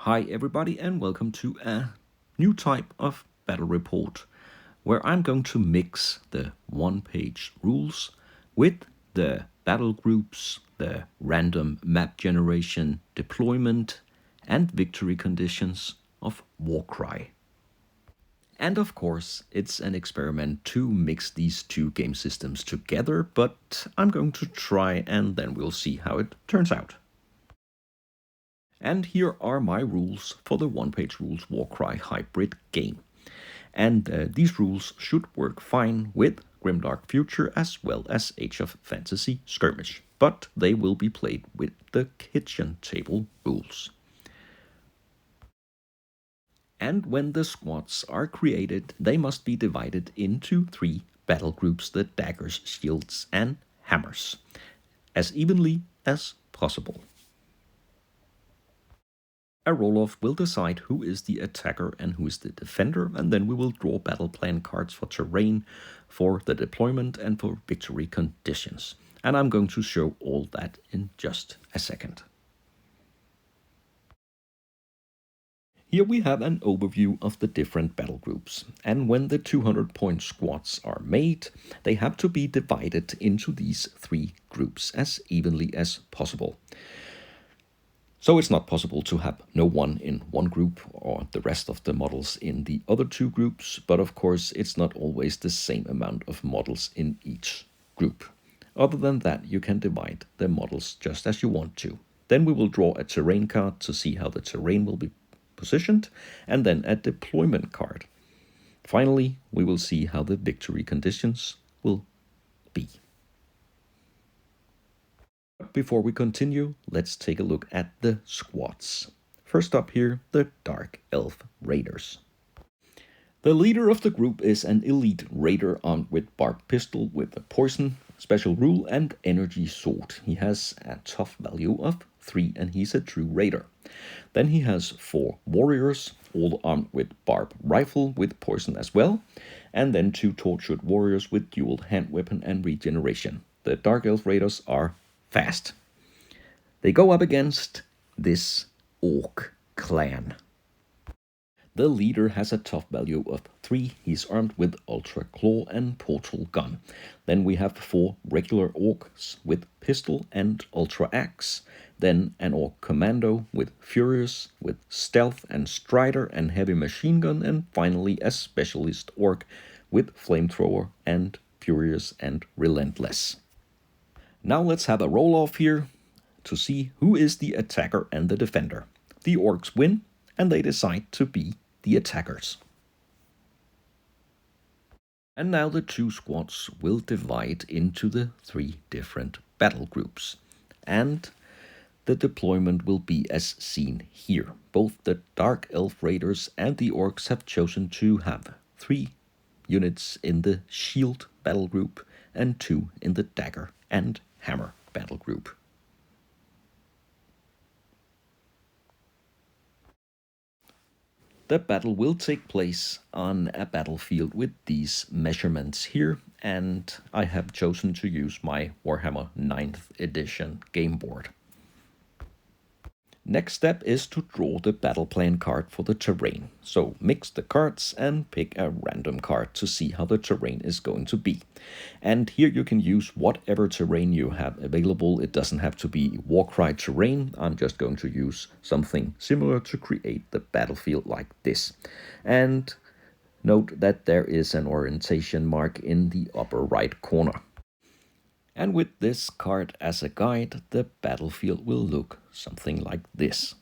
Hi everybody and welcome to a new type of battle report where I'm going to mix the one-page rules with the battle groups, the random map generation, deployment and victory conditions of Warcry. And of course, it's an experiment to mix these two game systems together, but I'm going to try and then we'll see how it turns out. And here are my rules for the One-Page Rules Warcry hybrid game. And these rules should work fine with Grimdark Future as well as Age of Fantasy Skirmish, but they will be played with the kitchen table rules. And when the squads are created, they must be divided into 3 battle groups, the Daggers, Shields and Hammers, as evenly as possible. A roll-off will decide who is the attacker and who is the defender, and then we will draw battle plan cards for terrain, for the deployment, and for victory conditions. And I'm going to show all that in just a second. Here we have an overview of the different battle groups, and when the 200-point squads are made, they have to be divided into these 3 groups as evenly as possible. So it's not possible to have no one in one group or the rest of the models in the other 2 groups, but of course it's not always the same amount of models in each group. Other than that, you can divide the models just as you want to. Then we will draw a terrain card to see how the terrain will be positioned, and then a deployment card. Finally, we will see how the victory conditions will be. Before we continue, let's take a look at the squads. First up here, the Dark Elf Raiders. The leader of the group is an elite raider armed with barbed pistol with a poison, special rule and energy sword. He has a tough value of 3 and he's a true raider. Then he has 4 warriors, all armed with barbed rifle with poison as well, and then 2 tortured warriors with dual hand weapon and regeneration. The Dark Elf Raiders are fast. They go up against this Orc clan. The leader has a tough value of 3. He's armed with Ultra Claw and Portal Gun. Then we have 4 regular Orcs with pistol and Ultra Axe. Then an Orc Commando with Furious, with Stealth and Strider and Heavy Machine Gun. And finally a Specialist Orc with Flamethrower and Furious and Relentless. Now let's have a roll-off here to see who is the attacker and the defender. The Orcs win, and they decide to be the attackers. And now the 2 squads will divide into the 3 different battle groups. And the deployment will be as seen here. Both the Dark Elf Raiders and the Orcs have chosen to have 3 units in the Shield battle group and 2 in the Dagger and Hammer battle group. The battle will take place on a battlefield with these measurements here, and I have chosen to use my Warhammer 9th edition game board. Next step is to draw the battle plan card for the terrain. So mix the cards and pick a random card to see how the terrain is going to be. And here you can use whatever terrain you have available. It doesn't have to be Warcry terrain. I'm just going to use something similar to create the battlefield like this. And note that there is an orientation mark in the upper right corner. And with this card as a guide, the battlefield will look something like this.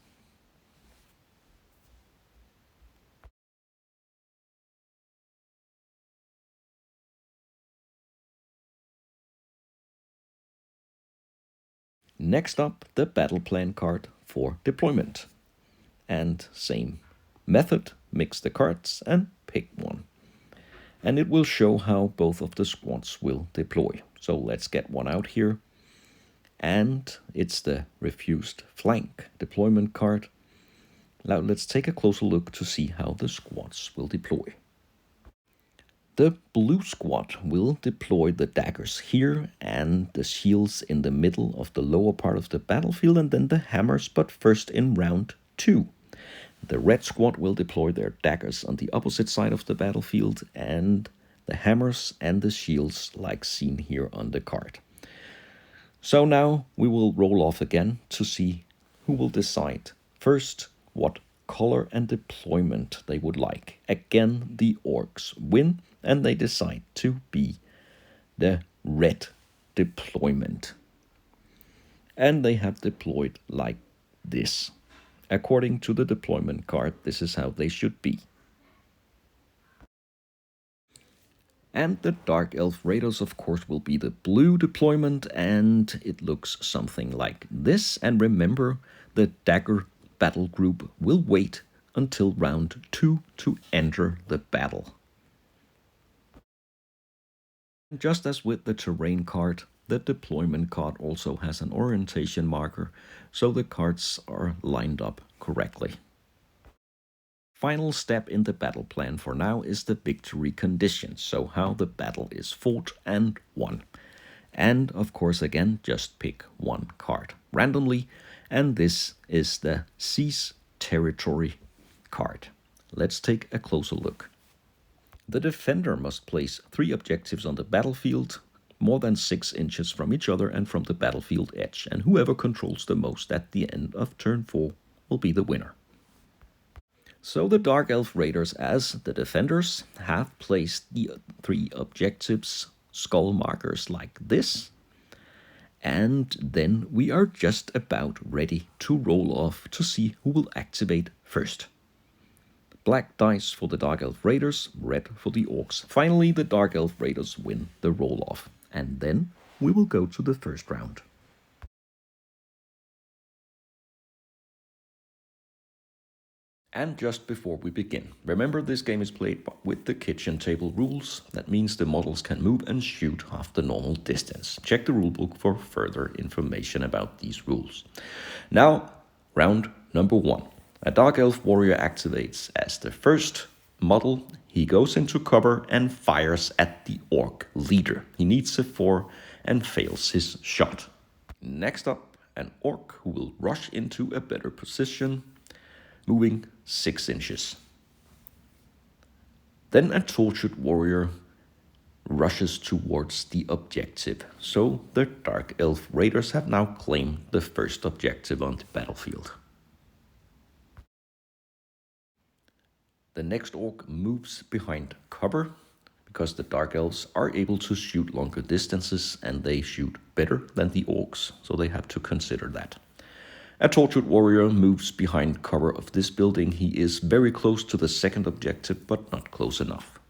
Next up, the battle plan card for deployment. And same method, mix the cards and pick one. And it will show how both of the squads will deploy. So let's get one out here. And it's the refused flank deployment card. Now let's take a closer look to see how the squads will deploy. The blue squad will deploy the daggers here and the shields in the middle of the lower part of the battlefield, and then the hammers, but first in round 2. The red squad will deploy their daggers on the opposite side of the battlefield, and the hammers and the shields like seen here on the card. So now we will roll off again to see who will decide first what color and deployment they would like. Again, the orcs win, and they decide to be the red deployment. And they have deployed like this. According to the deployment card, this is how they should be. And the Dark Elf Raiders, of course, will be the blue deployment, and it looks something like this. And remember, the Dagger battle group will wait until round 2 to enter the battle. Just as with the terrain card, the deployment card also has an orientation marker, so the cards are lined up correctly. Final step in the battle plan for now is the victory conditions, so how the battle is fought and won. And of course, again, just pick one card randomly, and this is the Seize Territory card. Let's take a closer look. The defender must place 3 objectives on the battlefield, more than 6 inches from each other and from the battlefield edge, and whoever controls the most at the end of turn 4 will be the winner. So the Dark Elf Raiders, as the defenders, have placed the 3 objectives, skull markers like this, and then we are just about ready to roll off to see who will activate first. Black dice for the Dark Elf Raiders, red for the Orcs. Finally, the Dark Elf Raiders win the roll-off, and then we will go to the first round. And just before we begin, remember this game is played with the kitchen table rules. That means the models can move and shoot half the normal distance. Check the rulebook for further information about these rules. Now, round number 1. A Dark Elf Warrior activates as the first model. He goes into cover and fires at the Orc leader. He needs a 4 and fails his shot. Next up, an Orc who will rush into a better position, moving 6 inches. Then a Tortured Warrior rushes towards the objective. So the Dark Elf Raiders have now claimed the first objective on the battlefield. The next Orc moves behind cover, because the Dark Elves are able to shoot longer distances and they shoot better than the Orcs, so they have to consider that. A Tortured Warrior moves behind cover of this building. He is very close to the second objective, but not close enough.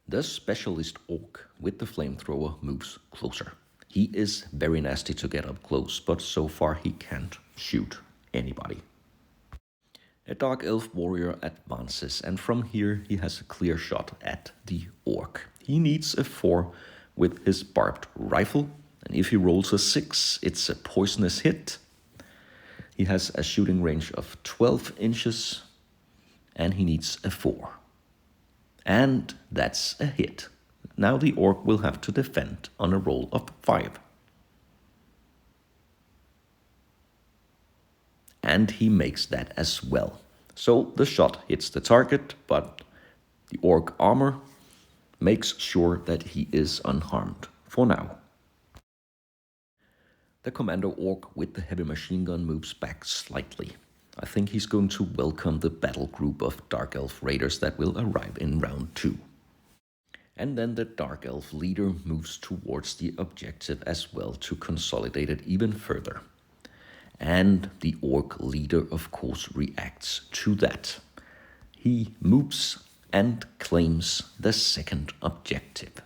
The Specialist Orc with the Flamethrower moves closer. He is very nasty to get up close, but so far he can't shoot anybody. A Dark Elf Warrior advances, and from here he has a clear shot at the Orc. He needs a 4 with his barbed rifle, and if he rolls a 6, it's a poisonous hit. He has a shooting range of 12 inches, and he needs a 4. And that's a hit. Now the Orc will have to defend on a roll of 5. And he makes that as well. So the shot hits the target, but the Orc armor makes sure that he is unharmed for now. The Commando Orc with the heavy machine gun moves back slightly. I think he's going to welcome the battle group of Dark Elf Raiders that will arrive in round 2. And then the Dark Elf leader moves towards the objective as well to consolidate it even further. And the Orc leader, of course, reacts to that. He moves and claims the second objective.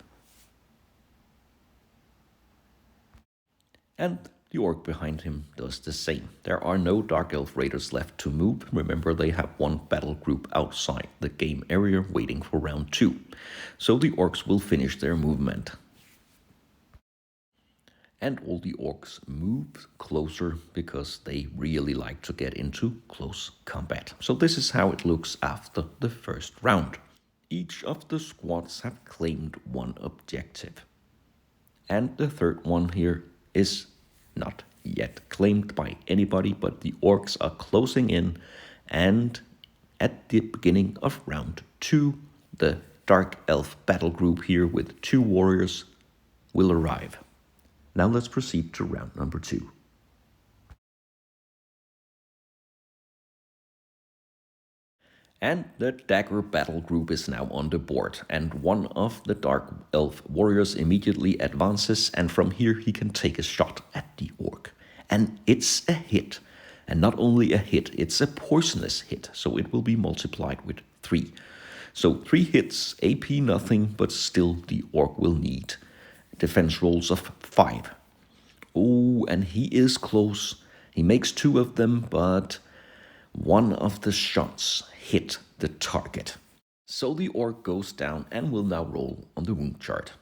And the Orc behind him does the same. There are no Dark Elf Raiders left to move. Remember, they have one battle group outside the game area waiting for round 2. So the Orcs will finish their movement. And all the Orcs move closer because they really like to get into close combat. So this is how it looks after the first round. Each of the squads have claimed one objective. And the third one here is not yet claimed by anybody, but the Orcs are closing in, and at the beginning of round 2, the Dark Elf battle group here with 2 warriors will arrive. Now let's proceed to round number 2. And the Dagger battle group is now on the board, and one of the Dark Elf warriors immediately advances, and from here he can take a shot at the Orc. And it's a hit. And not only a hit, it's a poisonous hit, so it will be multiplied with 3. So 3 hits, AP nothing, but still the Orc will need defense rolls of 5. Oh, and he is close. He makes 2 of them, but one of the shots hit the target. So the Orc goes down and will now roll on the wound chart.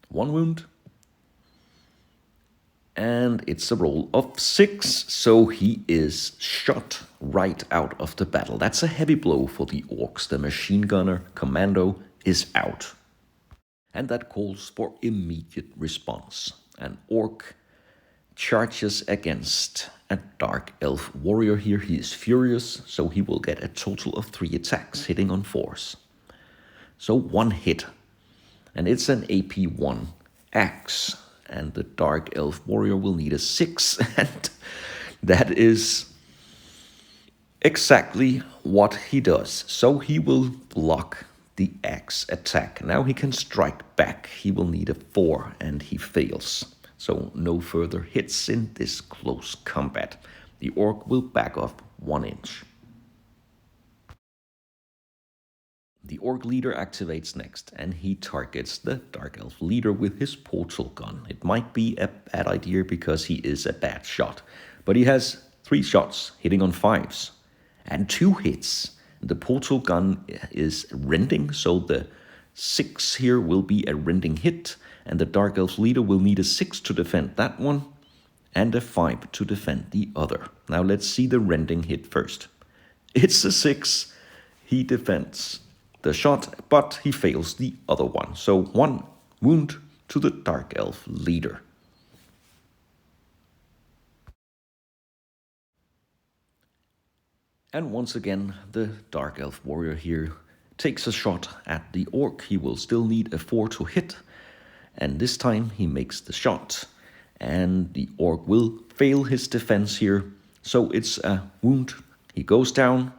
1 wound. And it's a roll of 6, so he is shot right out of the battle. That's a heavy blow for the Orcs. The machine gunner commando is out. And that calls for immediate response. An Orc charges against a Dark Elf warrior here. He is furious, so he will get a total of 3 attacks, hitting on 4s. So 1 hit, and it's an AP1 axe, and the Dark Elf warrior will need a 6, and that is exactly what he does. So he will block the axe attack. Now he can strike back. He will need a 4, and he fails. So no further hits in this close combat. The Orc will back off 1 inch. The Orc leader activates next, and he targets the Dark Elf leader with his portal gun. It might be a bad idea because he is a bad shot, but he has 3 shots hitting on 5s and 2 hits. The portal gun is rending, so the 6 here will be a rending hit, and the Dark Elf leader will need a 6 to defend that one, and a 5 to defend the other. Now let's see the rending hit first. It's a 6. He defends the shot, but he fails the other one. So 1 wound to the Dark Elf leader. And once again, the Dark Elf warrior here takes a shot at the Orc. He will still need a 4 to hit, and this time he makes the shot, and the Orc will fail his defense here. So it's a wound. He goes down,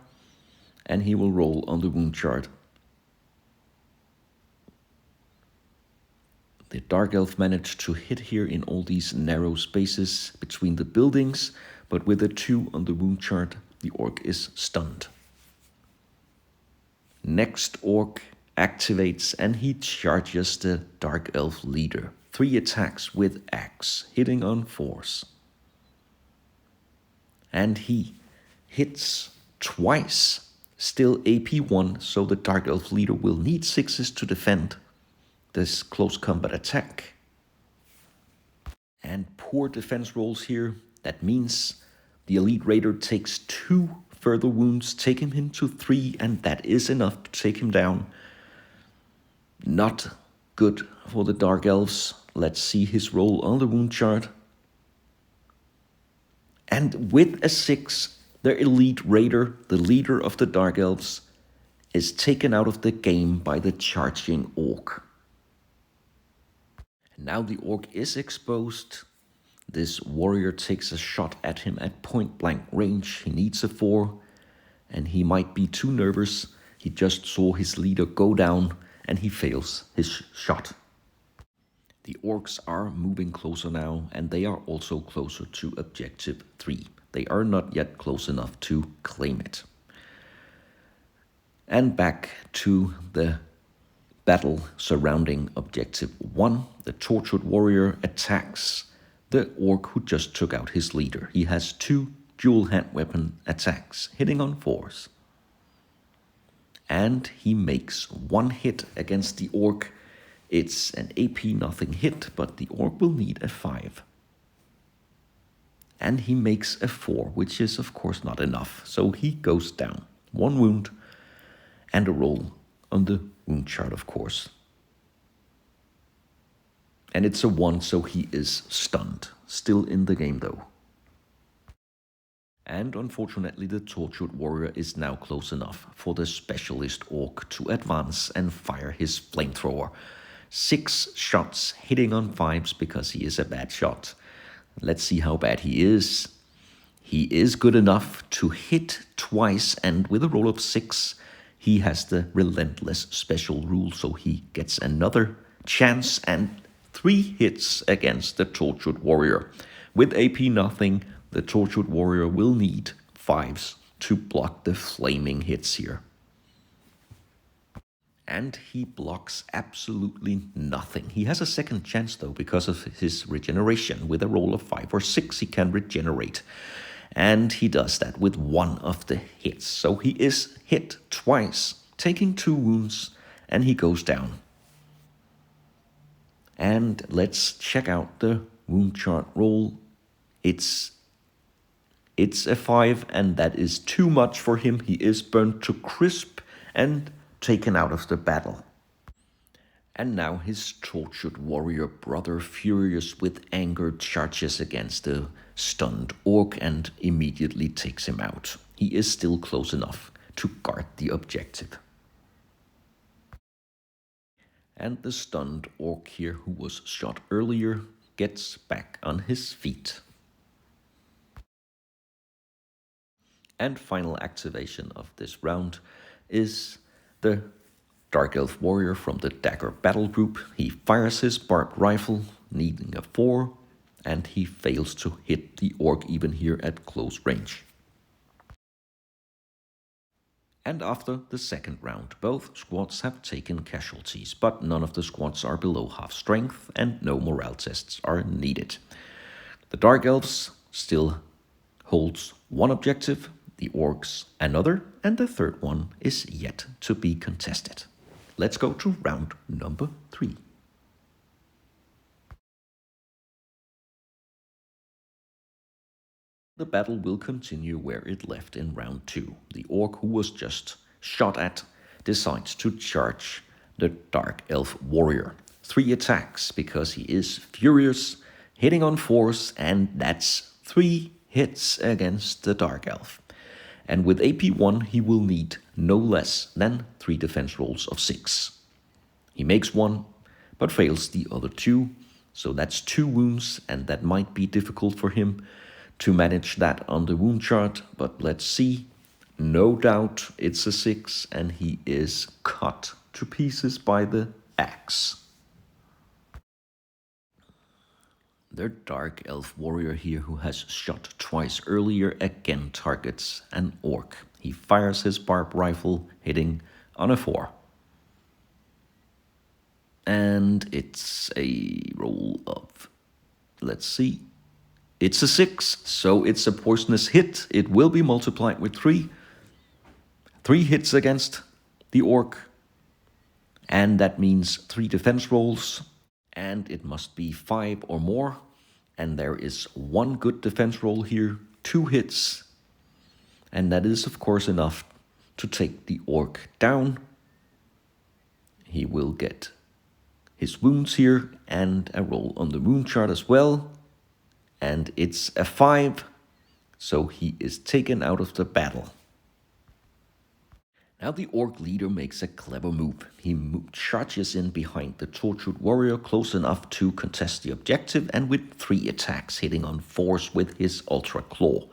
and he will roll on the wound chart. The Dark Elf managed to hit here in all these narrow spaces between the buildings, but with a 2 on the wound chart, the Orc is stunned. Next Orc activates, and he charges the Dark Elf leader. 3 attacks with axe, hitting on 4s. And he hits twice, still AP1, so the Dark Elf leader will need 6s to defend this close combat attack. And poor defense rolls here. That means the Elite Raider takes 2 further wounds, taking him to 3, and that is enough to take him down. Not good for the Dark Elves. Let's see his roll on the wound chart. And with a 6, the Elite Raider, the leader of the Dark Elves, is taken out of the game by the charging Orc. And now the Orc is exposed. This warrior takes a shot at him at point blank range. He needs a 4, and he might be too nervous. He just saw his leader go down, and he fails his shot. The Orcs are moving closer now, and they are also closer to Objective 3. They are not yet close enough to claim it. And back to the battle surrounding Objective 1. The tortured warrior attacks the Orc who just took out his leader. He has 2 dual hand weapon attacks, hitting on 4s. And he makes 1 hit against the Orc. It's an AP nothing hit, but the Orc will need a 5. And he makes a 4, which is of course not enough. So he goes down. 1 wound and a roll on the wound chart, of course. And it's a 1, so he is stunned. Still in the game though. And unfortunately, the Tortured Warrior is now close enough for the Specialist Orc to advance and fire his flamethrower. 6 shots hitting on 5s because he is a bad shot. Let's see how bad he is. He is good enough to hit twice, and with a roll of 6, he has the Relentless special rule, so he gets another chance and 3 hits against the Tortured Warrior. With AP nothing, the Tortured Warrior will need 5s to block the flaming hits here. And he blocks absolutely nothing. He has a second chance though because of his regeneration. With a roll of 5 or 6 he can regenerate. And he does that with 1 of the hits. So he is hit twice, taking 2 wounds, and he goes down. And let's check out the wound chart roll. It's a 5, and that is too much for him. He is burnt to crisp and taken out of the battle. And now his Tortured Warrior brother, furious with anger, charges against the stunned Orc and immediately takes him out. He is still close enough to guard the objective. And the stunned Orc here, who was shot earlier, gets back on his feet. And final activation of this round is the Dark Elf Warrior from the Dagger battle group. He fires his barbed rifle, needing a 4, and he fails to hit the Orc even here at close range. And after the second round, both squads have taken casualties, but none of the squads are below half strength and no morale tests are needed. The Dark Elves still holds 1 objective, the Orcs another, and the third one is yet to be contested. Let's go to round number 3. The battle will continue where it left in round 2. The Orc who was just shot at decides to charge the Dark Elf Warrior. 3 attacks because he is furious, hitting on 4s, and that's 3 hits against the Dark Elf. And with AP 1 he will need no less than 3 defense rolls of 6. He makes 1, but fails the other 2, so that's 2 wounds, and that might be difficult for him to manage that on the wound chart, but let's see. No doubt it's a 6, and he is cut to pieces by the axe. The Dark Elf Warrior here, who has shot twice earlier, again targets an Orc. He fires his barbed rifle, hitting on a 4. And it's a roll of, let's see, it's a 6, so it's a poisonous hit. It will be multiplied with 3. 3 hits against the Orc, and that means 3 defense rolls, and it must be 5 or more, and there is 1 good defense roll here, 2 hits, and that is of course enough to take the Orc down. He will get his wounds here and a roll on the wound chart as well, and it's a 5, so he is taken out of the battle. Now the Orc leader makes a clever move. He charges in behind the Tortured Warrior close enough to contest the objective, and with 3 attacks hitting on 4s with his Ultra Claw.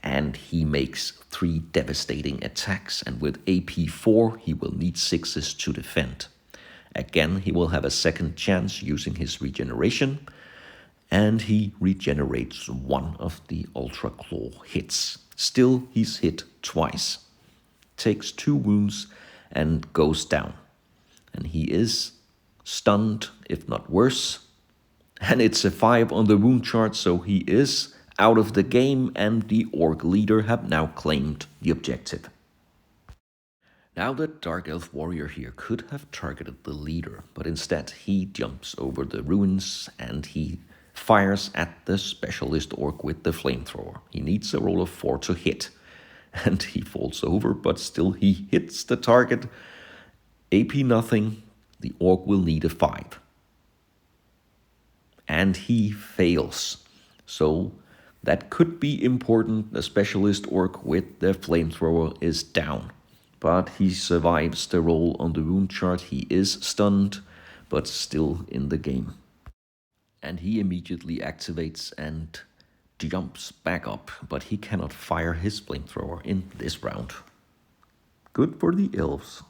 And he makes 3 devastating attacks, and with AP 4 he will need 6s to defend. Again, he will have a second chance using his regeneration, and he regenerates 1 of the Ultra Claw hits. Still, he's hit twice. Takes 2 wounds and goes down. And he is stunned, if not worse. And it's a 5 on the wound chart, so he is out of the game, and the Orc leader have now claimed the objective. Now the Dark Elf Warrior here could have targeted the leader, but instead he jumps over the ruins and he fires at the Specialist Orc with the flamethrower. He needs a roll of 4 to hit, and he falls over, but still he hits the target. AP nothing, the Orc will need a 5. And he fails. So That could be important. The specialist orc with the flamethrower is down, but he survives the roll on the wound chart. He is stunned, but still in the game. And he immediately activates and jumps back up, but he cannot fire his flamethrower in this round. Good for the elves.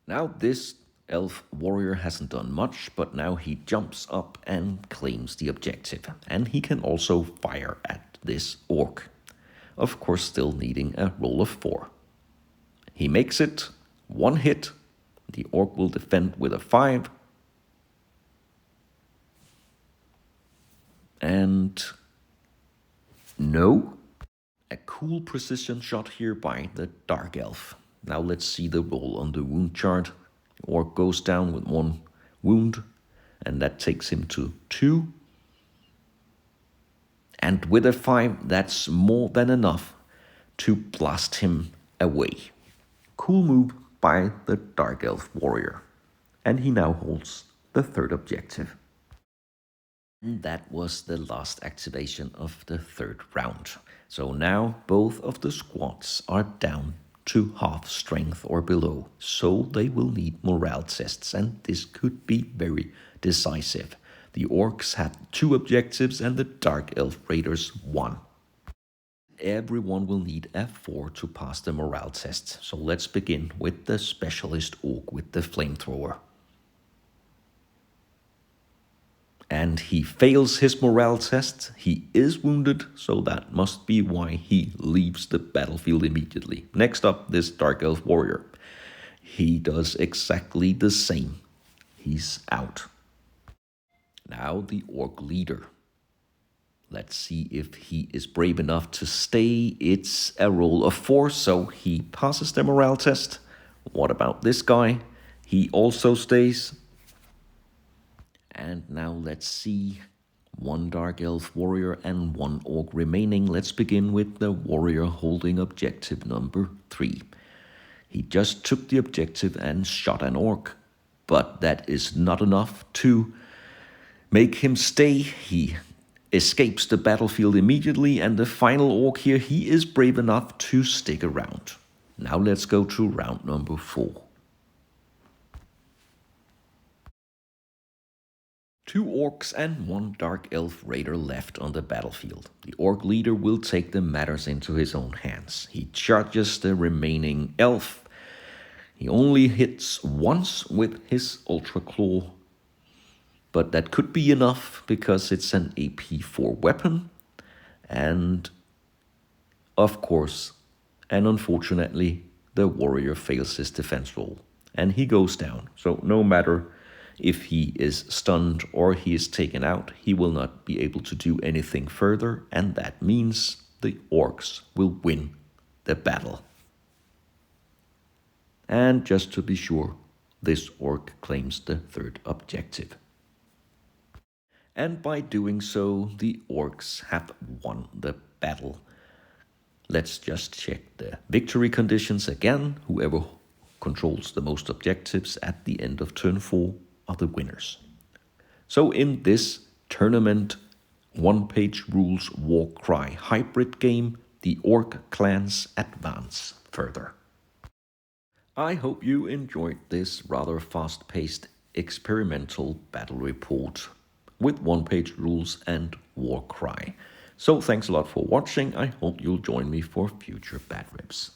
Now this elf warrior hasn't done much, but now he jumps up and claims the objective. And he can also fire at this orc. Of course, still needing a roll of 4. He makes it, 1 hit. The orc will defend with a 5. And no. A cool precision shot here by the dark elf. Now let's see the roll on the wound chart. The orc goes down with 1 wound, and that takes him to 2. And with a 5, that's more than enough to blast him away. Cool move by the dark elf warrior. And he now holds the 3rd objective. And that was the last activation of the 3rd round. So now both of the squads are down to half strength or below, so they will need morale tests, and this could be very decisive. The orcs had 2 objectives and the dark elf raiders 1. Everyone will need a 4 to pass the morale test, so let's begin with the specialist orc with the flamethrower. And he fails his morale test. He is wounded, so that must be why he leaves the battlefield immediately. Next up, this dark elf warrior. He does exactly the same. He's out. Now the orc leader. Let's see if he is brave enough to stay. It's a roll of 4, so he passes the morale test. What about this guy? He also stays. And now let's see, 1 dark elf warrior and 1 orc remaining. Let's begin with the warrior holding objective number 3. He just took the objective and shot an orc, but that is not enough to make him stay. He escapes the battlefield immediately, and the final orc here, he is brave enough to stick around. Now let's go to round number 4. 2 orcs and 1 dark elf raider left on the battlefield. The orc leader will take the matters into his own hands. He charges the remaining elf. He only hits once with his ultra claw, but that could be enough because it's an AP4 weapon. And of course, and unfortunately, the warrior fails his defense roll and he goes down. So no matter if he is stunned or he is taken out, he will not be able to do anything further, and that means the orcs will win the battle. And just to be sure, this orc claims the 3rd objective. And by doing so, the orcs have won the battle. Let's just check the victory conditions again. Whoever controls the most objectives at the end of turn 4 are the winners. So in this tournament, Onepagerules Warcry hybrid game, the orc clans advance further. I hope you enjoyed this rather fast-paced experimental battle report with Onepagerules and Warcry. So thanks a lot for watching. I hope you'll join me for future Bat Rips.